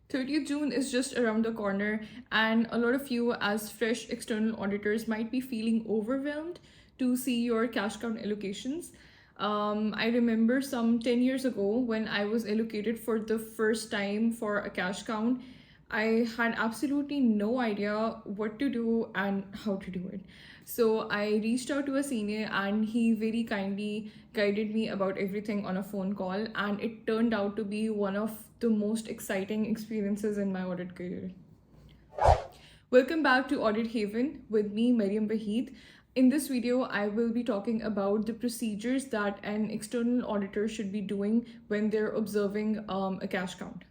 30th June is just around the corner, and a lot of you, as fresh external auditors, might be feeling overwhelmed to see your cash count allocations. I remember some 10 years ago when I was allocated for the first time for a cash count. I had absolutely no idea what to do and how to do it. So I reached out to a senior and he very kindly guided me about everything on a phone call, and it turned out to be one of the most exciting experiences in my audit career. Welcome back to Audit Haven with me, Maryam Waheed. In this video, I will be talking about the procedures that an external auditor should be doing when they're observing a cash count.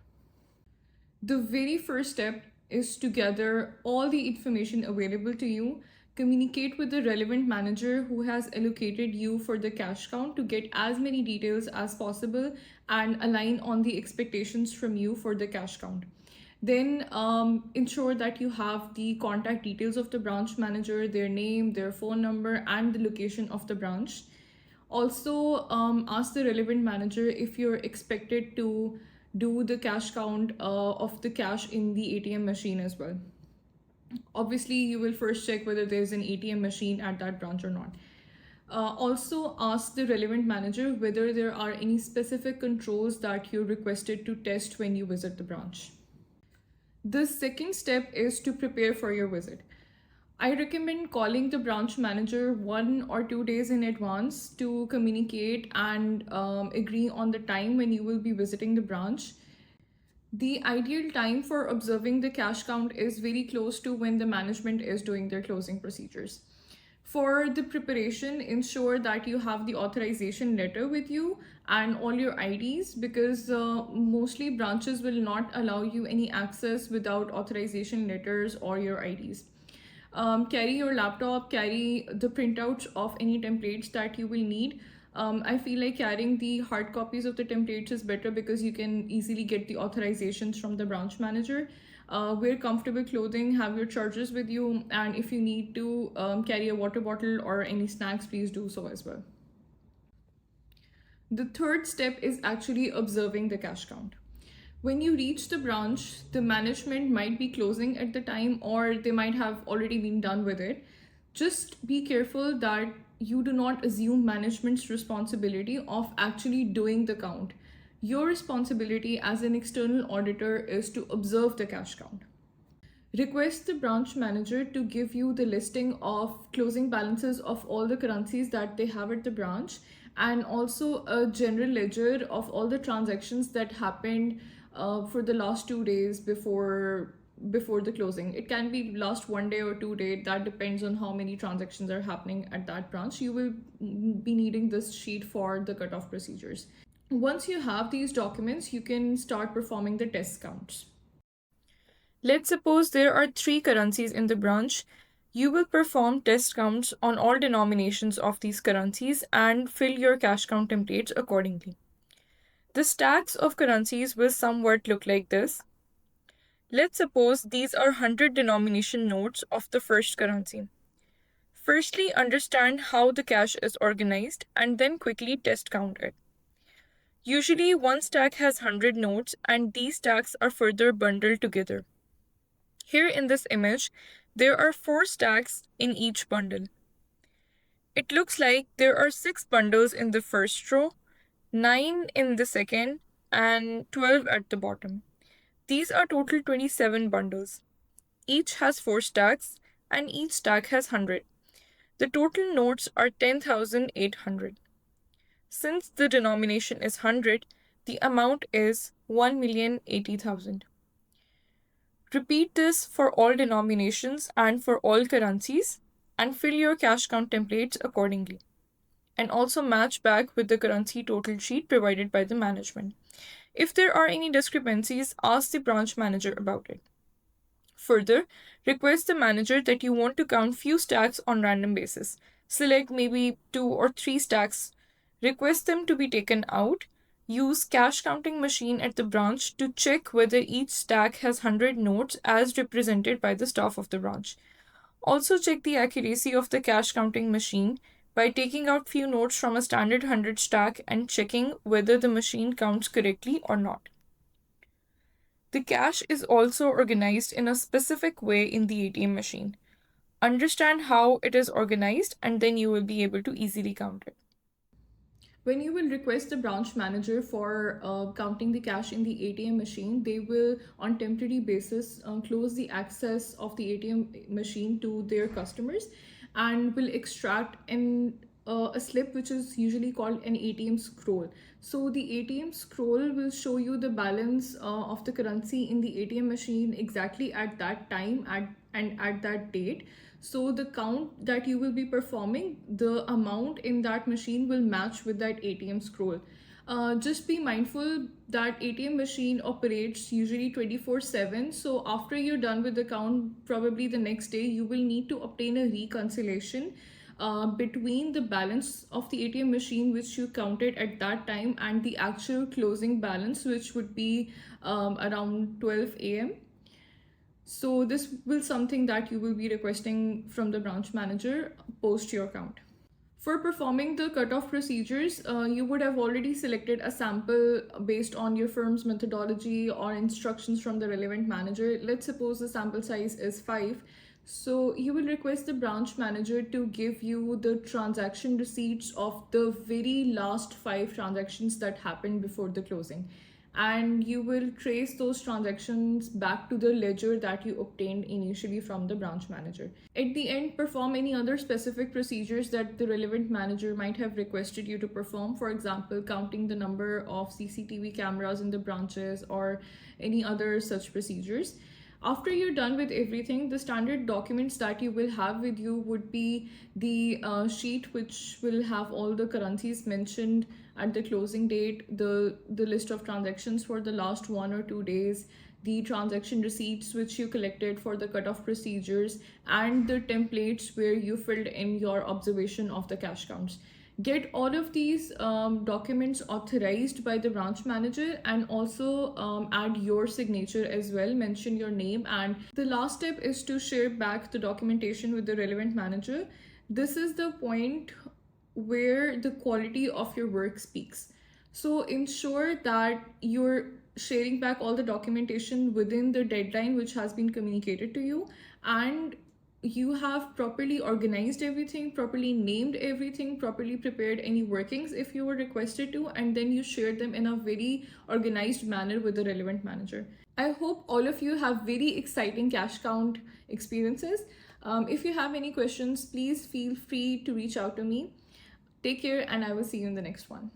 The very first step is to gather all the information available to you, communicate with the relevant manager who has allocated you for the cash count to get as many details as possible and align on the expectations from you for the cash count. Then ensure that you have the contact details of the branch manager, their name, their phone number, and the location of the branch. Also, ask the relevant manager if you're expected to do the cash count of the cash in the ATM machine as well. Obviously, you will first check whether there's an ATM machine at that branch or not. Also, ask the relevant manager whether there are any specific controls that you're requested to test when you visit the branch. The second step is to prepare for your visit. I recommend calling the branch manager 1 or 2 days in advance to communicate and agree on the time when you will be visiting the branch. The ideal time for observing the cash count is very close to when the management is doing their closing procedures. For the preparation, ensure that you have the authorization letter with you and all your IDs, because mostly branches will not allow you any access without authorization letters or your IDs. Carry your laptop, carry the printouts of any templates that you will need. I feel like carrying the hard copies of the templates is better because you can easily get the authorizations from the branch manager. Wear comfortable clothing, have your chargers with you, and if you need to carry a water bottle or any snacks, please do so as well. The third step is actually observing the cash count. When you reach the branch, the management might be closing at the time or they might have already been done with it. Just be careful that you do not assume management's responsibility of actually doing the count. Your responsibility as an external auditor is to observe the cash count. Request the branch manager to give you the listing of closing balances of all the currencies that they have at the branch, and also a general ledger of all the transactions that happened for the last 2 days before the closing. It can be last 1 day or 2 day, that depends on how many transactions are happening at that branch. You will be needing this sheet for the cutoff procedures. Once you have these documents, you can start performing the test counts. Let's suppose there are 3 currencies in the branch. You will perform test counts on all denominations of these currencies and fill your cash count templates accordingly. The stacks of currencies will somewhat look like this. Let's suppose these are 100 denomination notes of the first currency. Firstly, understand how the cash is organized and then quickly test count it. Usually, one stack has 100 notes and these stacks are further bundled together. Here in this image, there are 4 stacks in each bundle. It looks like there are 6 bundles in the first row, 9 in the second, and 12 at the bottom. These are total 27 bundles. Each has 4 stacks, and each stack has 100. The total notes are 10,800. Since the denomination is 100, the amount is 1,080,000. Repeat this for all denominations and for all currencies, and fill your cash count templates accordingly. And also match back with the currency total sheet provided by the management. If there are any discrepancies, ask the branch manager about it. Further, request the manager that you want to count few stacks on random basis. Select maybe 2 or 3 stacks. Request them to be taken out. Use cash counting machine at the branch to check whether each stack has 100 notes as represented by the staff of the branch. Also check the accuracy of the cash counting machine by taking out few notes from a standard 100 stack and checking whether the machine counts correctly or not. The cash is also organized in a specific way in the ATM machine. Understand how it is organized, and then you will be able to easily count it. When you will request the branch manager for counting the cash in the ATM machine, they will, on temporary basis, close the access of the ATM machine to their customers and will extract a slip which is usually called an ATM scroll. So the ATM scroll will show you the balance of the currency in the ATM machine exactly at that time and at that date. So the count that you will be performing, the amount in that machine will match with that ATM scroll. Just be mindful that ATM machine operates usually 24/7. So after you're done with the count, probably the next day, you will need to obtain a reconciliation between the balance of the ATM machine which you counted at that time and the actual closing balance, which would be around 12 a.m. So this will something that you will be requesting from the branch manager post your count. For performing the cutoff procedures, you would have already selected a sample based on your firm's methodology or instructions from the relevant manager. Let's suppose the sample size is 5. So you will request the branch manager to give you the transaction receipts of the very last 5 transactions that happened before the closing. And you will trace those transactions back to the ledger that you obtained initially from the branch manager. At the end, perform any other specific procedures that the relevant manager might have requested you to perform. For example, counting the number of CCTV cameras in the branches or any other such procedures. After you're done with everything, the standard documents that you will have with you would be the sheet which will have all the currencies mentioned at the closing date, the list of transactions for the last 1 or 2 days, the transaction receipts which you collected for the cutoff procedures, and the templates where you filled in your observation of the cash counts. Get all of these documents authorized by the branch manager, and also add your signature as well, mention your name. And the last step is to share back the documentation with the relevant manager. This is the point where the quality of your work speaks. So ensure that you're sharing back all the documentation within the deadline which has been communicated to you, and you have properly organized everything, properly named everything, properly prepared any workings if you were requested to, and then you share them in a very organized manner with the relevant manager. I hope all of you have very exciting cash count experiences. If you have any questions, please feel free to reach out to me. Take care, and I will see you in the next one.